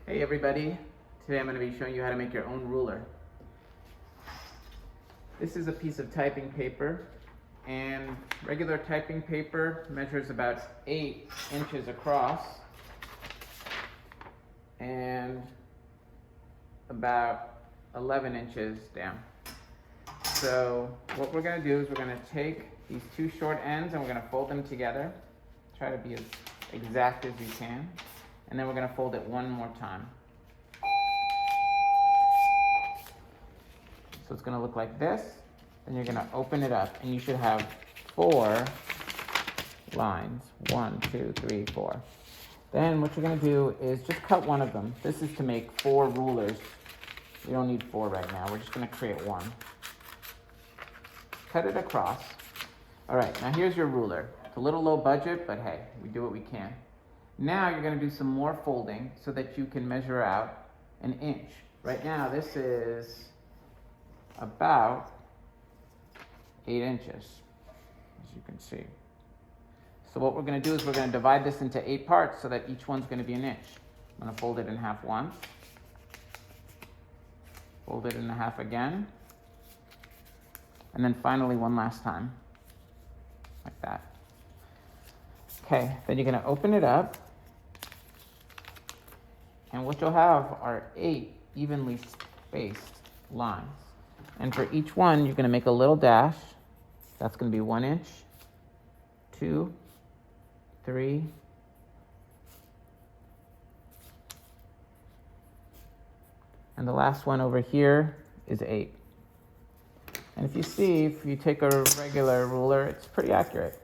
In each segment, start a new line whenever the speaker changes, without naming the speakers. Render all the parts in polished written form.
Hey everybody, today I'm going to be showing you how to make your own ruler. This is a piece of typing paper, and regular typing paper measures about 8 inches across and about 11 inches down. So what we're going to do is we're going to take these two short ends and we're going to fold them together. Try to be as exact as you can. And then we're going to fold it one more time. So it's going to look like this. Then you're going to open it up and you should have 4 lines. 1, 2, 3, 4. Then what you're going to do is just cut one of them. This is to make 4 rulers. We don't need 4 right now. We're just going to create one. Cut it across. All right, now here's your ruler. It's a little low budget, but hey, we do what we can. Now you're going to do some more folding so that you can measure out an inch. Right now this is about 8 inches, as you can see. So what we're going to do is we're going to divide this into 8 parts so that each one's going to be an inch. I'm going to fold it in half once. Fold it in half again. And then finally one last time, like that. Okay, then you're going to open it up. And what you'll have are 8 evenly spaced lines. And for each one, you're going to make a little dash. That's going to be 1 inch, 2, 3, and the last one over here is 8. And if you see, if you take a regular ruler, it's pretty accurate.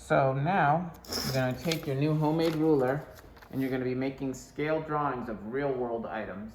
So now you're going to take your new homemade ruler and you're going to be making scale drawings of real world items.